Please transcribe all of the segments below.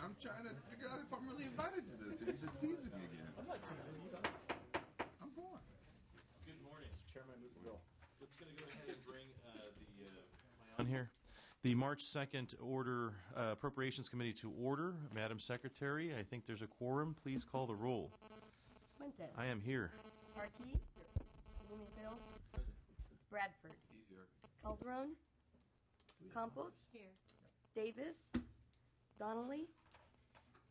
I'm trying to figure out if I'm really invited to this, or you're just teasing me again. I'm not teasing you. I'm going. Good morning. Mr. Chairman, I move the bill. We're just going to go ahead and bring on here the March 2nd order Appropriations Committee to order. Madam Secretary, I think there's a quorum. Please call the roll. Fuentes. I am here. Marquis. Bloomingdale. Bradford. He's here. Calderon. Campos. Here. Davis. Donnelly.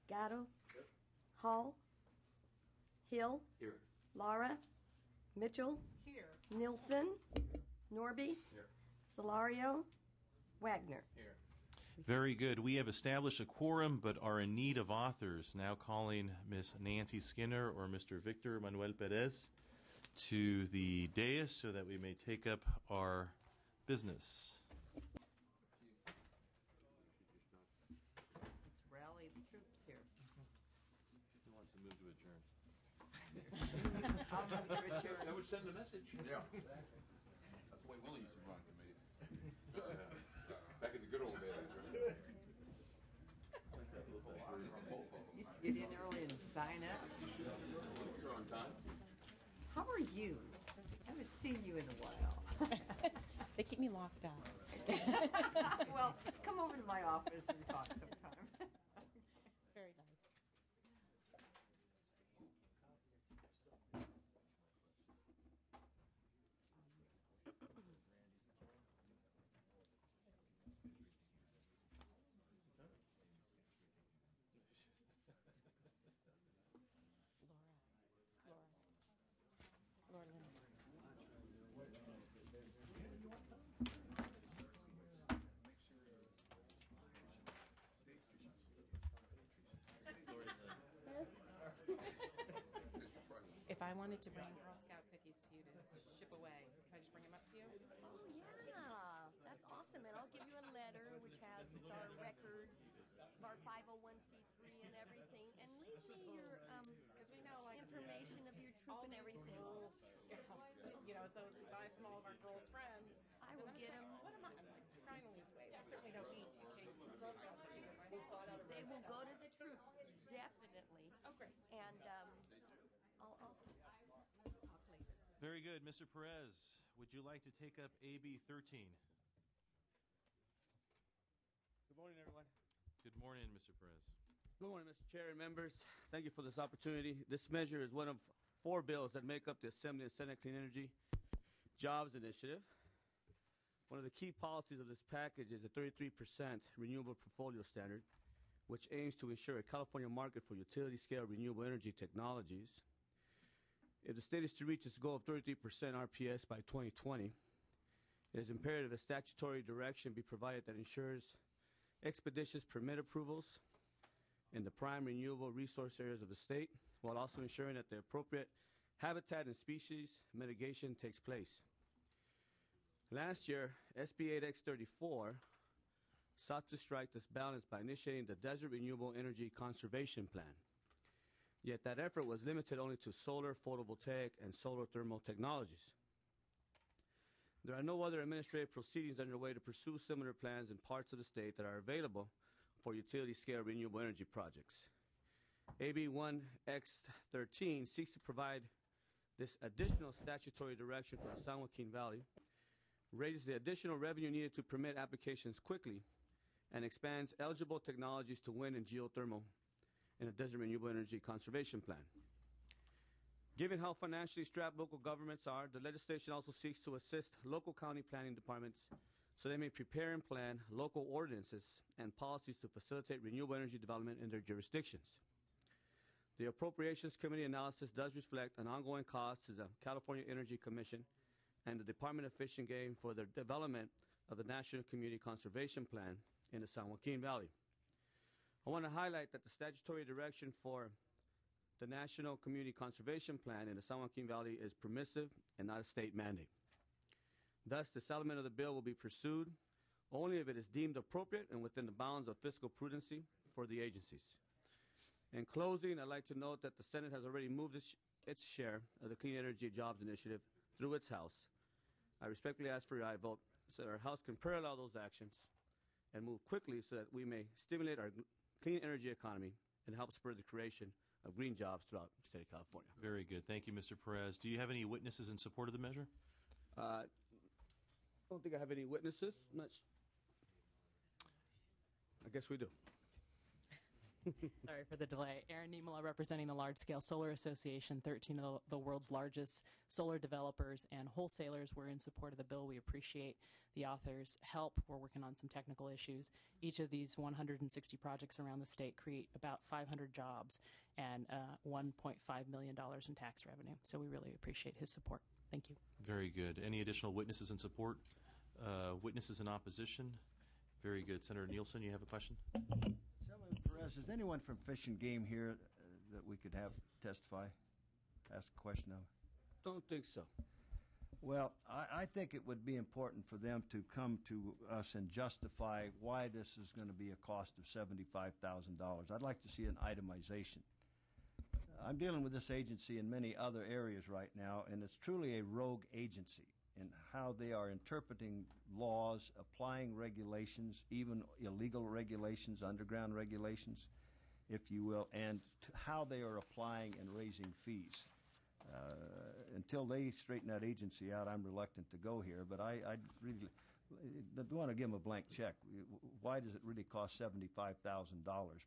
Gatto. Hall. Hill. Here. Lara. Mitchell. Here. Nilsson. Norby. Here. Solario. Wagner. Here. Very good. We have established a quorum, but are in need of authors. Now calling Miss Nancy Skinner or Mr. Victor Manuel Perez to the dais so that we may take up our business. Let's rally the troops here. Who wants to move to adjourn? I'll move to adjourn. That would send a message. Yeah. That's the way Willie used to run committees. Back in the good old days, right? Used to get in early and sign up. You're on time. How are you? Haven't seen you in a while. They keep me locked up. Well, come over to my office and talk sometime. Very nice. Laura Lynn. If I wanted to bring Girl Scout cookies to you to ship away, can I just bring them up to you? Oh, yeah. That's awesome. And I'll give you a letter which has our record of our 501c3 and everything. And leave me your We know, like, information of your troop all and these everything. girls, you know, so we buy from all of our girls' friends. I will And get it's like, 'em. What am I? I'm like trying to lose weight. I certainly don't need 2 cases of Girl Scout cookies if I just saw it out of They will go to the troops, definitely. Oh, great. And I'll talk later. Very good. Mr. Perez, would you like to take up AB 13? Good morning, everyone. Good morning, Mr. Perez. Good morning, Mr. Chair and members. Thank you for this opportunity. This measure is one of 4 bills that make up the Assembly and Senate Clean Energy Jobs Initiative. One of the key policies of this package is a 33% renewable portfolio standard, which aims to ensure a California market for utility-scale renewable energy technologies. If the state is to reach its goal of 33% RPS by 2020, it is imperative that statutory direction be provided that ensures expeditious permit approvals in the prime renewable resource areas of the state, while also ensuring that the appropriate habitat and species mitigation takes place. Last year, SB 8X34 sought to strike this balance by initiating the Desert Renewable Energy Conservation Plan. Yet that effort was limited only to solar photovoltaic and solar thermal technologies. There are no other administrative proceedings underway to pursue similar plans in parts of the state that are available for utility-scale renewable energy projects. AB 1X13 seeks to provide this additional statutory direction for the San Joaquin Valley, raises the additional revenue needed to permit applications quickly, and expands eligible technologies to wind and geothermal in the Desert Renewable Energy Conservation Plan. Given how financially strapped local governments are, the legislation also seeks to assist local county planning departments so they may prepare and plan local ordinances and policies to facilitate renewable energy development in their jurisdictions. The Appropriations Committee analysis does reflect an ongoing cost to the California Energy Commission and the Department of Fish and Game for the development of the National Community Conservation Plan in the San Joaquin Valley. I want to highlight that the statutory direction for the National Community Conservation Plan in the San Joaquin Valley is permissive and not a state mandate. Thus, the settlement of the bill will be pursued only if it is deemed appropriate and within the bounds of fiscal prudency for the agencies. In closing, I'd like to note that the Senate has already moved its share of the Clean Energy Jobs Initiative through its House. I respectfully ask for your aye vote so that our House can parallel those actions and move quickly so that we may stimulate our clean energy economy and help spur the creation of green jobs throughout the state of California. Very good. Thank you, Mr. Perez. Do you have any witnesses in support of the measure? I don't think I have any witnesses. I guess we do. Sorry for the delay. Erin Niemela representing the Large Scale Solar Association. 13 of the world's largest solar developers and wholesalers were in support of the bill. We appreciate the authors' help. We're working on some technical issues. Each of these 160 projects around the state create about 500 jobs and $1.5 million in tax revenue. So we really appreciate his support. Thank you. Very good. Any additional witnesses in support? Witnesses in opposition? Very good. Senator Nielsen, you have a question? Senator Perez, is anyone from Fish and Game here that we could have testify, ask a question of? Don't think so. Well, I think it would be important for them to come to us and justify why this is going to be a cost of $75,000. I'd like to see an itemization. I'm dealing with this agency in many other areas right now, and it's truly a rogue agency in how they are interpreting laws, applying regulations, even illegal regulations, underground regulations, if you will, and how they are applying and raising fees. Until they straighten that agency out, I'm reluctant to go here, but I really don't want to give them a blank check. Why does it really cost $75,000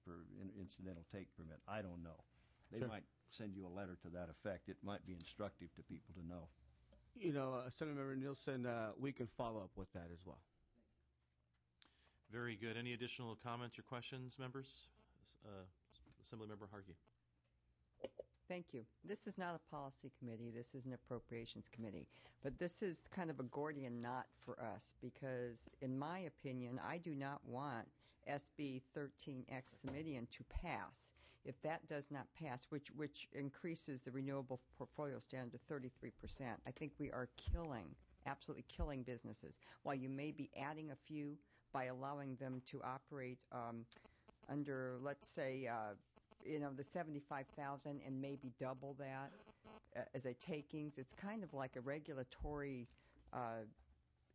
per incidental take permit? I don't know. They Sure. might send you a letter to that effect. It might be instructive to people to know. You know, Senator Nielsen, we can follow up with that as well. Very good. Any additional comments or questions, members? Assemblymember Harkey. Thank you. This is not a policy committee. This is an appropriations committee. But this is kind of a Gordian knot for us because, in my opinion, I do not want SB 13X, the median, to pass. If that does not pass, which increases the renewable portfolio standard to 33%, I think we are absolutely killing businesses. While you may be adding a few by allowing them to operate under, let's say, the 75,000 and maybe double that as a takings. It's kind of like a regulatory.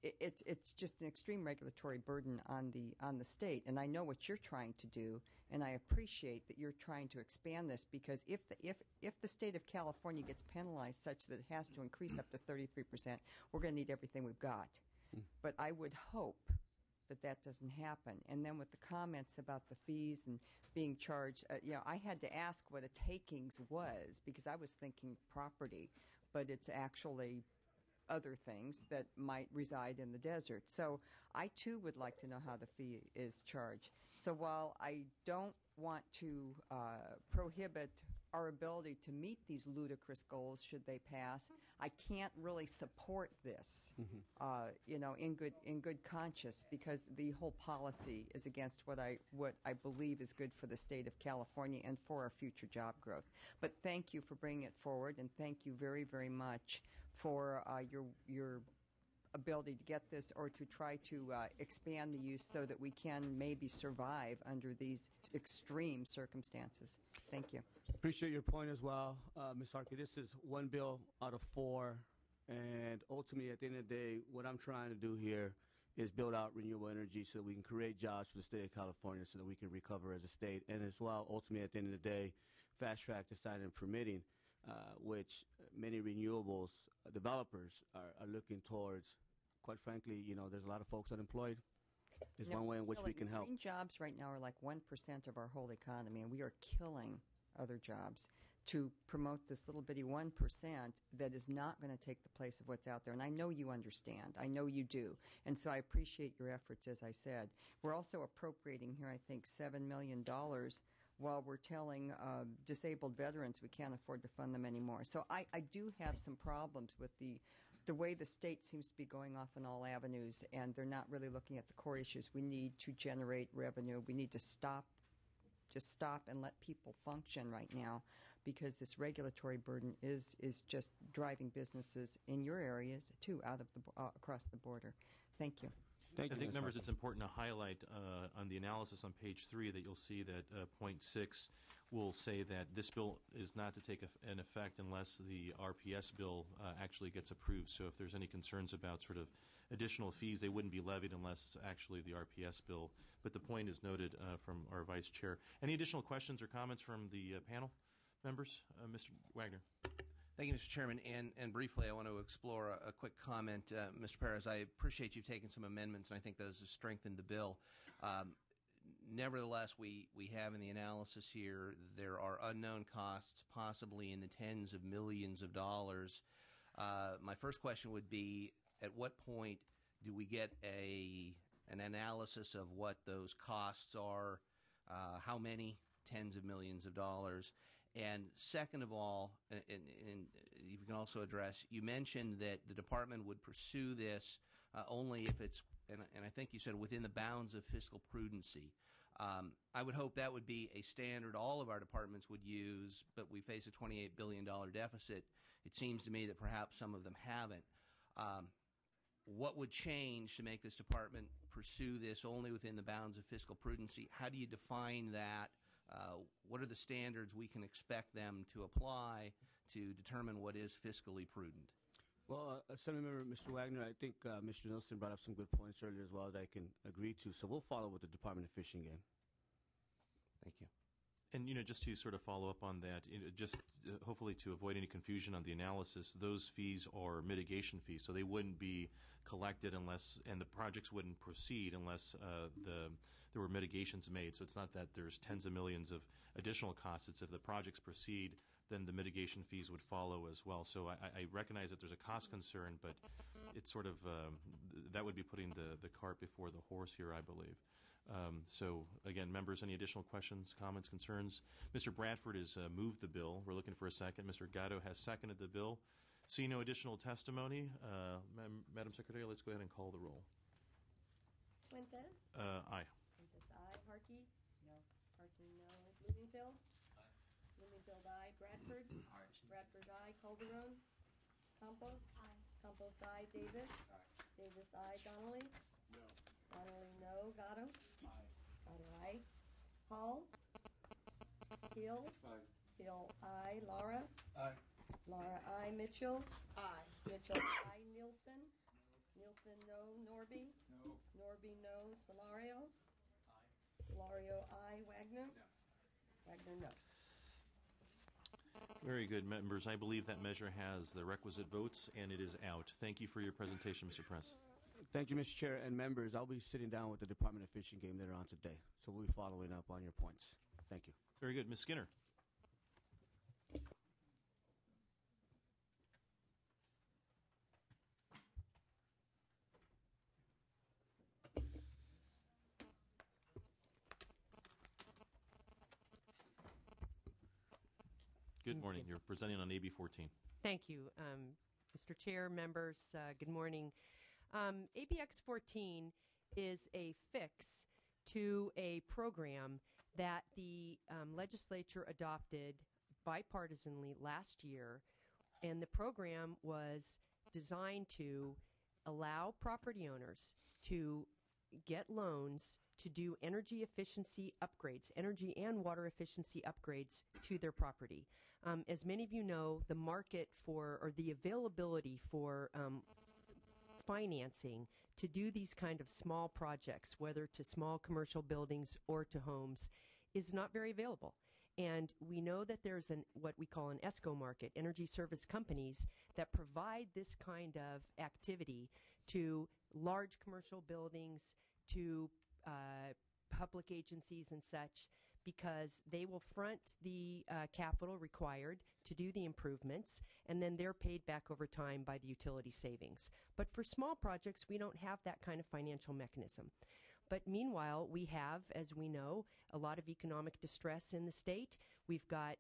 It's just an extreme regulatory burden on the state. And I know what you're trying to do, and I appreciate that you're trying to expand this because if the state of California gets penalized such that it has to increase up to 33%, we're going to need everything we've got. But I would hope that doesn't happen. And then with the comments about the fees and being charged, I had to ask what a takings was because I was thinking property, but it's actually other things that might reside in the desert. So I too would like to know how the fee is charged. So while I don't want to prohibit our ability to meet these ludicrous goals should they pass, I can't really support this, in good conscience because the whole policy is against what I believe is good for the state of California and for our future job growth. But thank you for bringing it forward, and thank you very, very much for your ability to get this or to try to expand the use so that we can maybe survive under these extreme circumstances. Thank you. Appreciate your point as well, Ms. Harkey. This is one bill out of four, and ultimately, at the end of the day, what I'm trying to do here is build out renewable energy so that we can create jobs for the state of California so that we can recover as a state, and as well, ultimately, at the end of the day, fast-track design and permitting, which many renewables developers are looking towards. Quite frankly, there's a lot of folks unemployed. There's one way in which we can help. Green jobs right now are like 1% of our whole economy, and we are killing other jobs to promote this little bitty 1% that is not going to take the place of what's out there. And I know you understand. I know you do. And so I appreciate your efforts, as I said. We're also appropriating here, I think, $7 million while we're telling disabled veterans we can't afford to fund them anymore. So I do have some problems with the way the state seems to be going off on all avenues, and they're not really looking at the core issues. We need to generate revenue. We need to just stop and let people function right now because this regulatory burden is just driving businesses in your areas, too, out of across the border. Thank you. Thank you, I think, members, it's important to highlight on the analysis on page 3 that you'll see that point 6 will say that this bill is not to take an effect unless the RPS bill actually gets approved. So if there's any concerns about sort of additional fees, they wouldn't be levied unless actually the RPS bill. But the point is noted from our Vice Chair. Any additional questions or comments from the panel members? Mr. Wagner. Thank you, Mr. Chairman. And briefly, I want to explore a quick comment. Mr. Perez, I appreciate you've taken some amendments, and I think those have strengthened the bill. Nevertheless, we have in the analysis here, there are unknown costs, possibly in the tens of millions of dollars. My first question would be, at what point do we get an analysis of what those costs are, how many tens of millions of dollars? And second of all, and you can also address, you mentioned that the department would pursue this only if it's, and I think you said within the bounds of fiscal prudency. I would hope that would be a standard all of our departments would use, but we face a $28 billion deficit. It seems to me that perhaps some of them haven't. What would change to make this department pursue this only within the bounds of fiscal prudency? How do you define that? What are the standards we can expect them to apply to determine what is fiscally prudent? Well, Assemblymember Mr. Wagner, I think Mr. Nelson brought up some good points earlier as well that I can agree to. So we'll follow with the Department of Fishing game. Thank you. And, just to sort of follow up on that, just hopefully to avoid any confusion on the analysis, those fees are mitigation fees, so they wouldn't be collected unless, and the projects wouldn't proceed unless there were mitigations made. So it's not that there's tens of millions of additional costs. It's if the projects proceed, then the mitigation fees would follow as well. So I recognize that there's a cost concern, but it's sort of, that would be putting the cart before the horse here, I believe. So, again, members, any additional questions, comments, concerns? Mr. Bradford has moved the bill. We're looking for a second. Mr. Gatto has seconded the bill. See no additional testimony. Madam Secretary, let's go ahead and call the roll. Fuentes? Aye. Fuentes, aye. Harkey? No. Harkey, no. Blumenfield? Aye. Blumenfield, aye. Bradford? Aye. Bradford, aye. Calderon? Campos? Aye. Campos, aye. Davis? Aye. Davis, aye. Donnelly? No. Donnelly, no. Gatto? Aye. Gatto, aye. Hall? Hill? Aye. Hill, aye. Laura? Aye. Laura, aye. Mitchell? Aye. Mitchell, aye. Nielsen? Nielsen, no. Norby? No. Norby, no. Solario? Aye. Solario, aye. Wagner? No. Wagner, no. Very good, members. I believe that measure has the requisite votes, and it is out. Thank you for your presentation, Mr. Press. Thank you, Mr. Chair and members. I'll be sitting down with the Department of Fishing game later on today, so we'll be following up on your points. Thank you. Very good. Ms. Skinner. Good morning. You're presenting on AB 14. Thank you, Mr. Chair, members. Good morning. ABX 14 is a fix to a program that the legislature adopted bipartisanly last year, and the program was designed to allow property owners to get loans to do energy efficiency upgrades, energy and water efficiency upgrades to their property. As many of you know, the market for, or the availability for financing to do these kind of small projects, whether to small commercial buildings or to homes, is not very available. And we know that there's what we call an ESCO market, energy service companies, that provide this kind of activity to large commercial buildings, to public agencies and such, because they will front the capital required to do the improvements, and then they're paid back over time by the utility savings. But for small projects, we don't have that kind of financial mechanism. But meanwhile, we have, as we know, a lot of economic distress in the state. We've got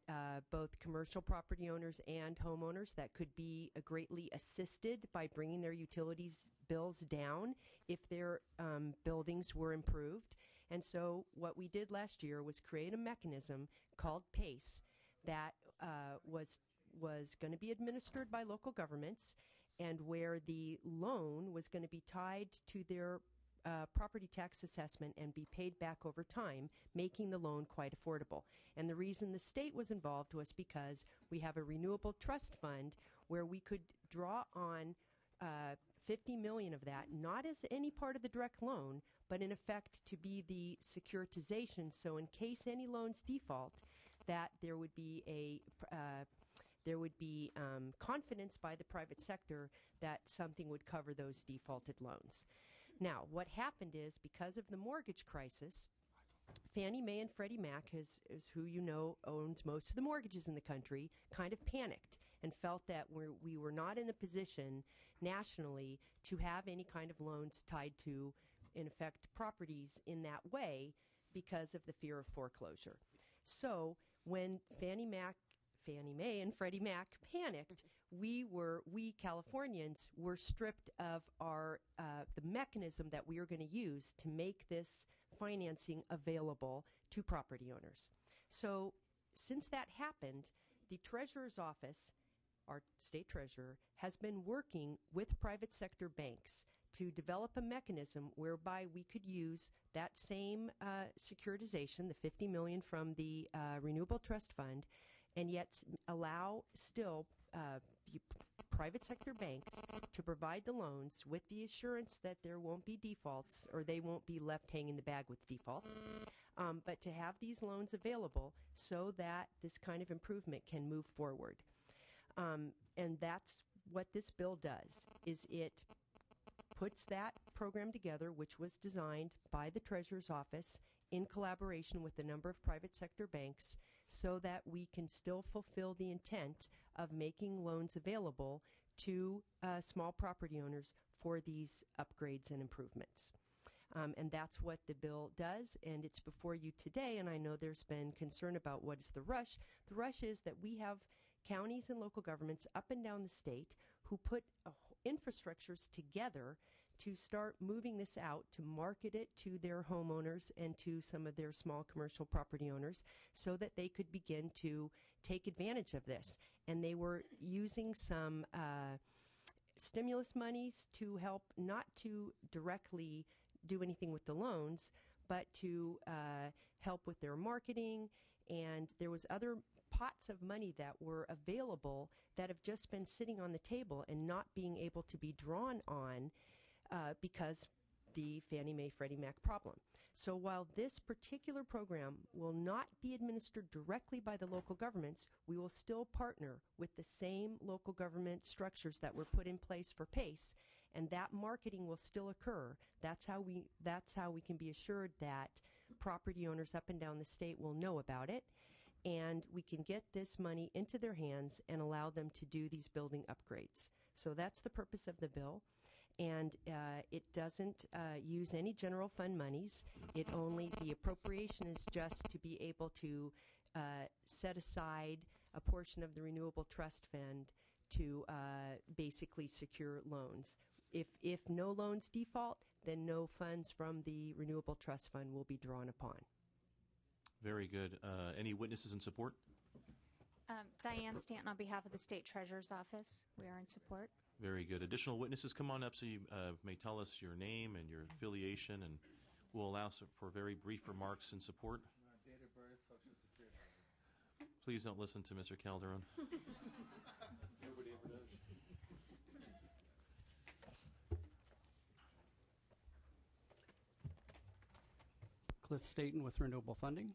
both commercial property owners and homeowners that could be greatly assisted by bringing their utilities bills down if their buildings were improved. And so what we did last year was create a mechanism called PACE that was going to be administered by local governments, and where the loan was going to be tied to their property tax assessment and be paid back over time, making the loan quite affordable. And the reason the state was involved was because we have a renewable trust fund where we could draw on 50 million of that, not as any part of the direct loan, but in effect to be the securitization. So in case any loans default, that there would be confidence by the private sector that something would cover those defaulted loans. Now, what happened is, because of the mortgage crisis, Fannie Mae and Freddie Mac, is who you know owns most of the mortgages in the country, kind of panicked and felt that we were not in a position nationally to have any kind of loans tied to, in effect, properties in that way because of the fear of foreclosure. So when Fannie Mae and Freddie Mac panicked, we Californians were stripped of the mechanism that we were going to use to make this financing available to property owners. So since that happened, the Treasurer's Office, our state treasurer, has been working with private sector banks to develop a mechanism whereby we could use that same securitization, the $50 million from the Renewable Trust Fund, and yet allow still private sector banks to provide the loans with the assurance that there won't be defaults, or they won't be left hanging the bag with defaults, but to have these loans available so that this kind of improvement can move forward. And that's what this bill does, is it puts that program together, which was designed by the Treasurer's Office in collaboration with a number of private sector banks, so that we can still fulfill the intent of making loans available to small property owners for these upgrades and improvements. And that's what the bill does, and it's before you today, and I know there's been concern about what is the rush. The rush is that we have counties and local governments up and down the state who put infrastructures together to start moving this out, to market it to their homeowners and to some of their small commercial property owners so that they could begin to take advantage of this. And they were using some stimulus monies to help, not to directly do anything with the loans, but to help with their marketing. And there was other pots of money that were available that have just been sitting on the table and not being able to be drawn on because the Fannie Mae Freddie Mac problem. So while this particular program will not be administered directly by the local governments, we will still partner with the same local government structures that were put in place for PACE, and that marketing will still occur. That's how we can be assured that property owners up and down the state will know about it, and we can get this money into their hands and allow them to do these building upgrades. So that's the purpose of the bill. And it doesn't use any general fund monies. The appropriation is just to be able to set aside a portion of the Renewable Trust Fund to basically secure loans. If no loans default, then no funds from the Renewable Trust Fund will be drawn upon. Very good. Any witnesses in support? Diane Stanton on behalf of the State Treasurer's Office. We are in support. Very good. Additional witnesses, come on up so you may tell us your name and your affiliation, and we'll allow for very brief remarks in support. Date of birth, Social Security. Please don't listen to Mr. Calderon. Nobody ever does. Cliff Staten with Renewable Funding.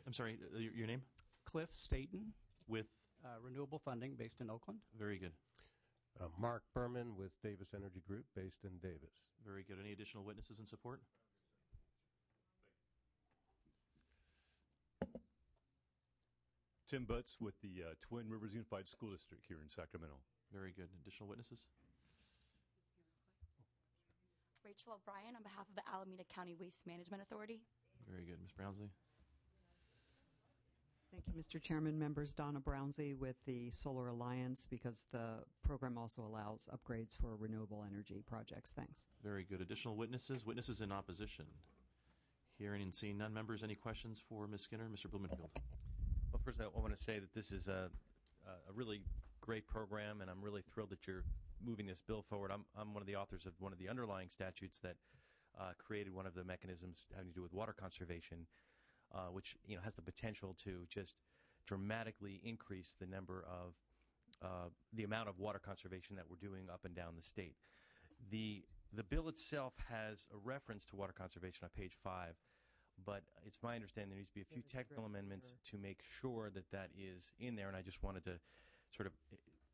I'm sorry, your name? Cliff Staten with Renewable Funding, based in Oakland. Very good. Mark Berman with Davis Energy Group, based in Davis. Very good. Any additional witnesses in support? Tim Butts with the Twin Rivers Unified School District here in Sacramento. Very good. Additional witnesses? Rachel O'Brien on behalf of the Alameda County Waste Management Authority. Very good. Ms. Brownsley? Thank you, Mr. Chairman. Members, Donna Brownsley with the Solar Alliance, because the program also allows upgrades for renewable energy projects. Thanks. Very good. Additional witnesses? Witnesses in opposition? Hearing and seeing none. Members, any questions for Ms. Skinner? Mr. Blumenfield. Well, first I want to say that this is a really great program, and I'm really thrilled that you're moving this bill forward. I'm one of the authors of one of the underlying statutes that created one of the mechanisms having to do with water conservation, which has the potential to just dramatically increase the number of the amount of water conservation that we're doing up and down the state. The bill itself has a reference to water conservation on page 5, but it's my understanding there needs to be a few technical amendments to make sure that that is in there, and I just wanted to sort of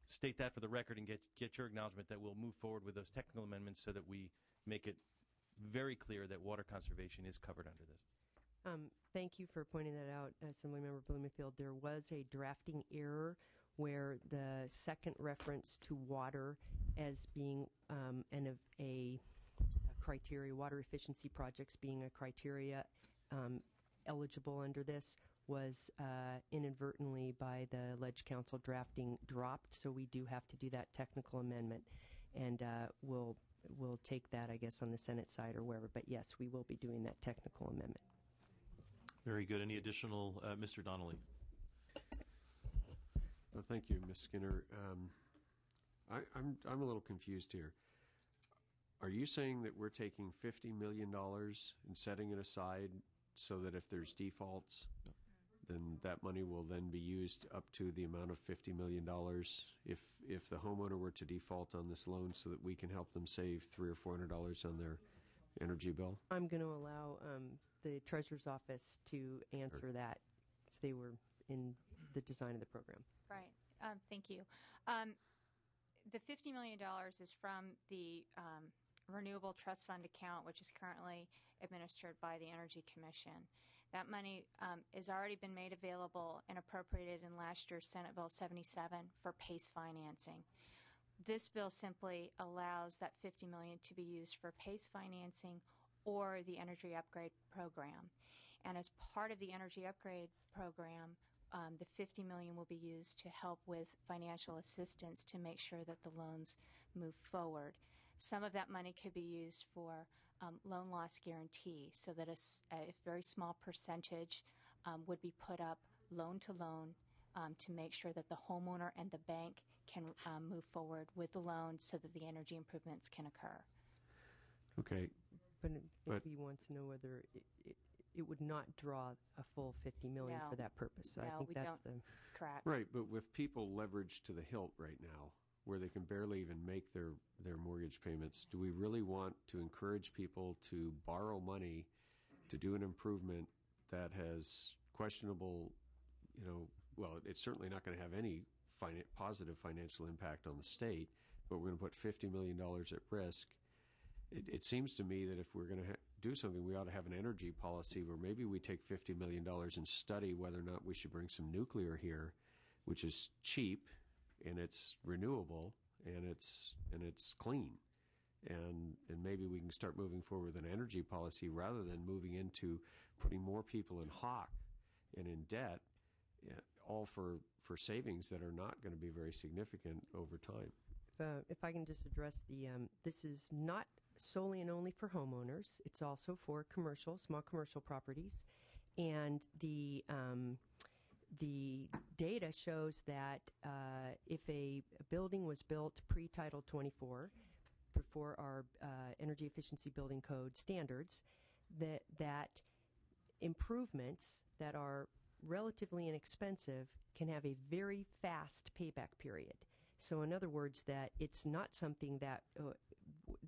state that for the record and get your acknowledgement that we'll move forward with those technical amendments so that we make it very clear that water conservation is covered under this. Thank you for pointing that out, Assemblymember Bloomfield. There was a drafting error where the second reference to water as being a criteria, water efficiency projects being a criteria eligible under this was inadvertently by the Ledge Council drafting dropped, so we do have to do that technical amendment, and we'll take that, I guess, on the Senate side or wherever, but yes, we will be doing that technical amendment. Very good. Any additional, Mr. Donnelly? Well, thank you, Ms. Skinner. I'm a little confused here. Are you saying that we're taking $50 million and setting it aside so that if there's defaults, then that money will then be used up to the amount of $50 million if the homeowner were to default on this loan so that we can help them save $300 or $400 on their energy bill? I'm going to allow the Treasurer's Office to answer that, as they were in the design of the program. Right. Thank you. The $50 million is from the Renewable Trust Fund account, which is currently administered by the Energy Commission. That money has already been made available and appropriated in last year's Senate Bill 77 for PACE financing. This bill simply allows that $50 million to be used for PACE financing or the Energy Upgrade Program. And as part of the Energy Upgrade Program, the $50 million will be used to help with financial assistance to make sure that the loans move forward. Some of that money could be used for loan loss guarantee, so that a very small percentage would be put up loan to loan to make sure that the homeowner and the bank can move forward with the loan so that the energy improvements can occur. Okay. But he wants to know whether it would not draw a full $50 million for that purpose. So I think that's correct. Right, but with people leveraged to the hilt right now, where they can barely even make their mortgage payments, do we really want to encourage people to borrow money to do an improvement that has questionable, well, it's certainly not going to have any positive financial impact on the state, but we're going to put $50 million at risk? It seems to me that if we're going to do something, we ought to have an energy policy where maybe we take $50 million and study whether or not we should bring some nuclear here, which is cheap and it's renewable and it's clean, and maybe we can start moving forward with an energy policy rather than moving into putting more people in hock and in debt, all for savings that are not going to be very significant over time. If I can just address this is not solely and only for homeowners. It's also for small commercial properties, and the data shows that if a building was built pre-Title 24, before our Energy Efficiency Building Code standards, that improvements that are relatively inexpensive can have a very fast payback period. So in other words, that it's not something that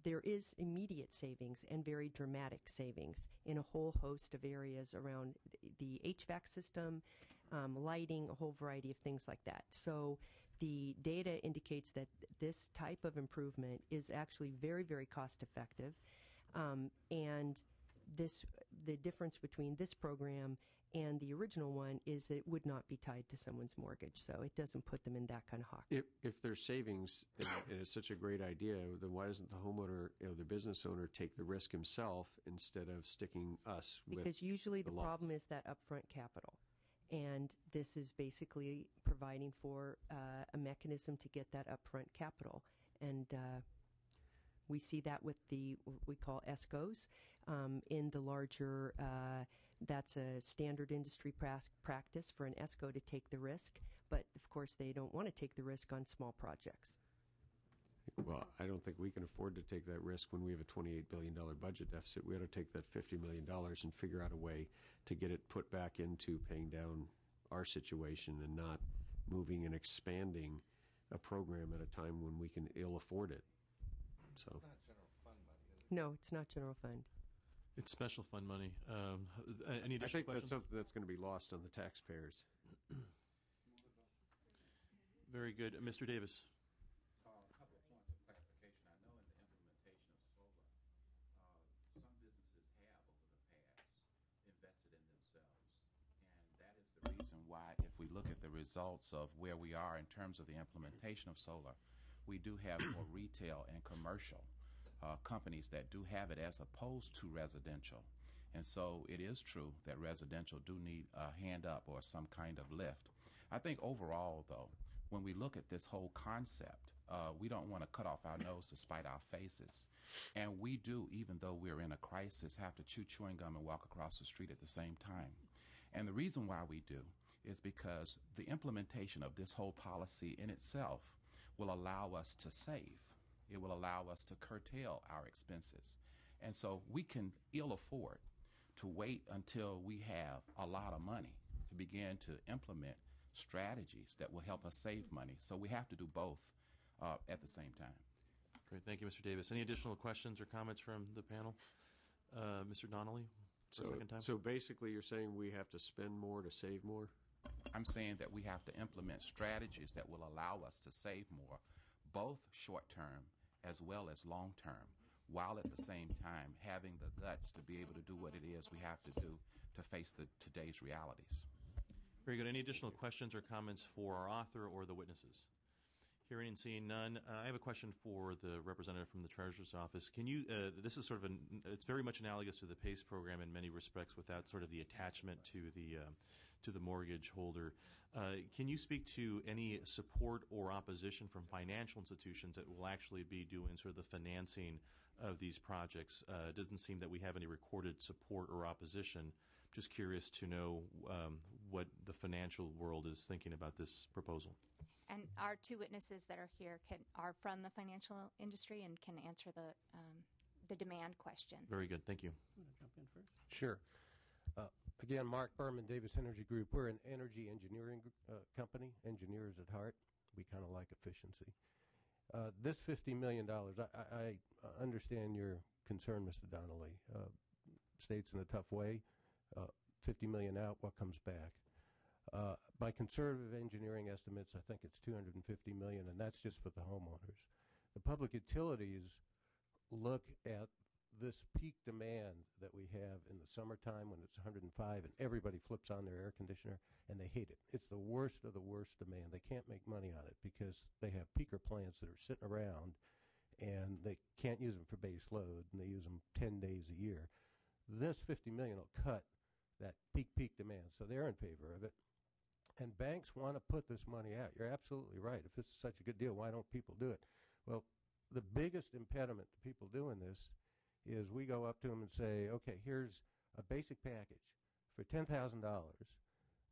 there is immediate savings and very dramatic savings in a whole host of areas around the HVAC system, lighting, a whole variety of things like that. So the data indicates that this type of improvement is actually very, very cost effective. And the difference between this program and the original one is that it would not be tied to someone's mortgage, so it doesn't put them in that kind of hock. If there's savings and it's such a great idea, then why doesn't the homeowner, the business owner, take the risk himself instead of sticking us with? Because usually the problem is that upfront capital, and this is basically providing for a mechanism to get that upfront capital, and we see that with what we call ESCOs in the larger. That's a standard industry practice for an ESCO to take the risk, but of course they don't want to take the risk on small projects. Well, I don't think we can afford to take that risk when we have a $28 billion budget deficit. We ought to take that $50 million and figure out a way to get it put back into paying down our situation and not moving and expanding a program at a time when we can ill afford it. So. It's not general fund money, is it? No, it's not general fund. It's special fund money. Any additional I think questions? that's something that's going to be lost on the taxpayers. Very good. Mr. Davis. A couple of points of clarification. I know in the implementation of solar, some businesses have over the past invested in themselves. And that is the reason why, if we look at the results of where we are in terms of the implementation of solar, we do have more retail and commercial companies that do have it as opposed to residential. And so it is true that residential do need a hand up or some kind of lift. I think overall, though, when we look at this whole concept, we don't want to cut off our nose to spite our faces. And we do, even though we're in a crisis, have to chew chewing gum and walk across the street at the same time. And the reason why we do is because the implementation of this whole policy in itself will allow us to save. It will allow us to curtail our expenses. And so we can ill afford to wait until we have a lot of money to begin to implement strategies that will help us save money. So we have to do both at the same time. Great. Thank you, Mr. Davis. Any additional questions or comments from the panel? Mr. Donnelly, for a second time. So basically you're saying we have to spend more to save more? I'm saying that we have to implement strategies that will allow us to save more, both short-term as well as long-term, while at the same time having the guts to be able to do what it is we have to do to face today's realities. Very good. Any additional questions or comments for our author or the witnesses? Hearing and seeing none, I have a question for the representative from the Treasurer's Office. Can you, this is sort of it's very much analogous to the PACE program in many respects without sort of the attachment to the mortgage holder. Can you speak to any support or opposition from financial institutions that will actually be doing sort of the financing of these projects? It doesn't seem that we have any recorded support or opposition. Just curious to know what the financial world is thinking about this proposal. And our two witnesses that are here are from the financial industry and can answer the demand question. Very good. Thank you. I'm going to jump in first. Sure. Again, Mark Berman, Davis Energy Group. We're an energy engineering company, engineers at heart. We kind of like efficiency. This $50 million, I understand your concern, Mr. Donnelly. State's in a tough way. $50 million out, what comes back? By conservative engineering estimates, I think it's $250 million, and that's just for the homeowners. The public utilities look at this peak demand that we have in the summertime when it's 105 and everybody flips on their air conditioner, and they hate it. It's the worst of the worst demand. They can't make money on it because they have peaker plants that are sitting around, and they can't use them for base load, and they use them 10 days a year. This $50 million will cut that peak demand, so they're in favor of it. And banks want to put this money out. You're absolutely right. If this is such a good deal, why don't people do it? Well, the biggest impediment to people doing this is we go up to them and say, okay, here's a basic package for $10,000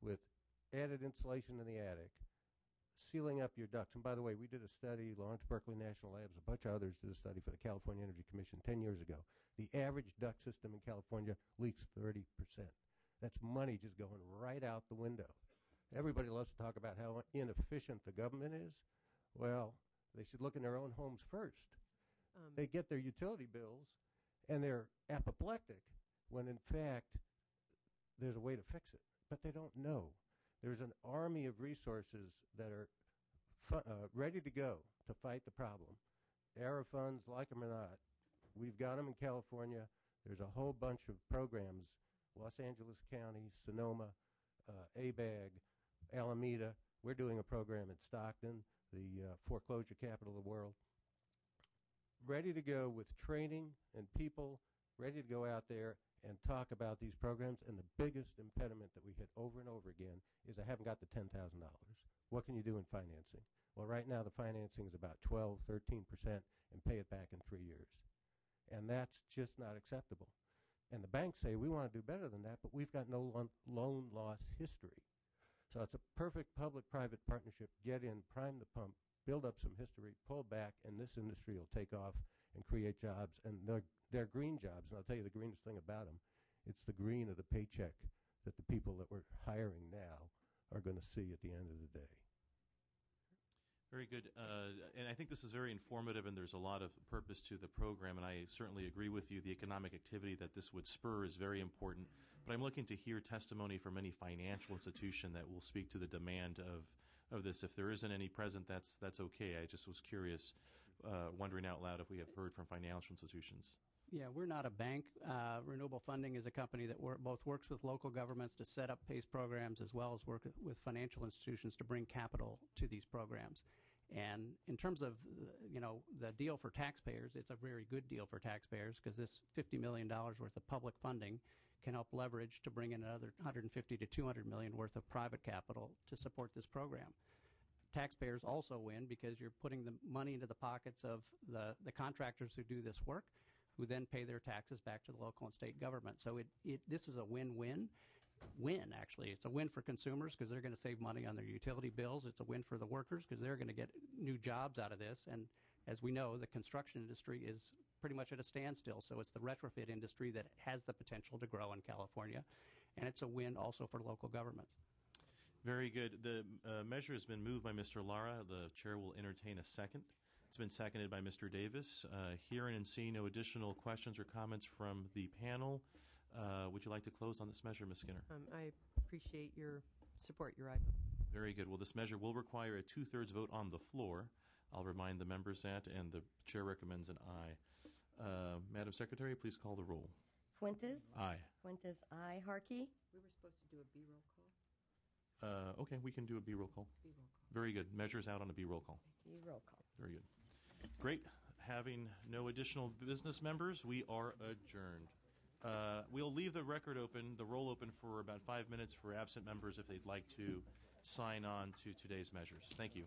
with added insulation in the attic, sealing up your ducts. And by the way, we did a study, Lawrence Berkeley National Labs, a bunch of others did a study for the California Energy Commission 10 years ago. The average duct system in California leaks 30%. That's money just going right out the window. Everybody loves to talk about how inefficient the government is. Well, they should look in their own homes first. They get their utility bills, and they're apoplectic when, in fact, there's a way to fix it. But they don't know. There's an army of resources that are ready to go to fight the problem. ERA funds, like them or not, we've got them in California. There's a whole bunch of programs, Los Angeles County, Sonoma, ABAG, Alameda. We're doing a program in Stockton, the foreclosure capital of the world. Ready to go with training and people ready to go out there and talk about these programs. And the biggest impediment that we hit over and over again is I haven't got the $10,000. What can you do in financing? Well, right now the financing is about 12, 13% and pay it back in 3 years. And that's just not acceptable. And the banks say we want to do better than that, but we've got no loan loss history. So it's a perfect public-private partnership. Get in, prime the pump, build up some history, pull back, and this industry will take off and create jobs. And they're green jobs. And I'll tell you the greenest thing about them, it's the green of the paycheck that the people that we're hiring now are going to see at the end of the day. Very good. And I think this is very informative, and there's a lot of purpose to the program, and I certainly agree with you. The economic activity that this would spur is very important. But I'm looking to hear testimony from any financial institution that will speak to the demand of this. If there isn't any present, that's okay. I just was curious, wondering out loud if we have heard from financial institutions. Yeah, we're not a bank. Renewable Funding is a company that both works with local governments to set up PACE programs as well as work with financial institutions to bring capital to these programs. And in terms of, the deal for taxpayers, it's a very good deal for taxpayers because this $50 million worth of public funding can help leverage to bring in another $150 to $200 million worth of private capital to support this program. Taxpayers also win because you're putting the money into the pockets of the contractors who do this work, who then pay their taxes back to the local and state government. So this is a win-win. Actually. It's a win for consumers because they're going to save money on their utility bills. It's a win for the workers because they're going to get new jobs out of this. And as we know, the construction industry is pretty much at a standstill. So it's the retrofit industry that has the potential to grow in California. And it's a win also for local governments. Very good. The measure has been moved by Mr. Lara. The chair will entertain a second. It's been seconded by Mr. Davis. Hearing and seeing no additional questions or comments from the panel, would you like to close on this measure, Ms. Skinner? I appreciate your support, Uriah. Very good. Well, this measure will require a two-thirds vote on the floor. I'll remind the members that, and the chair recommends an aye. Madam Secretary, please call the roll. Fuentes? Aye. Fuentes, aye. Harkey? We were supposed to do a B-roll call. Okay, we can do a B-roll call. B-roll call. Very good. Measures out on a B-roll call. B-roll call. Very good. Great. Having no additional business, members, we are adjourned. We'll leave the record open, the roll open for about 5 minutes for absent members if they'd like to sign on to today's measures. Thank you.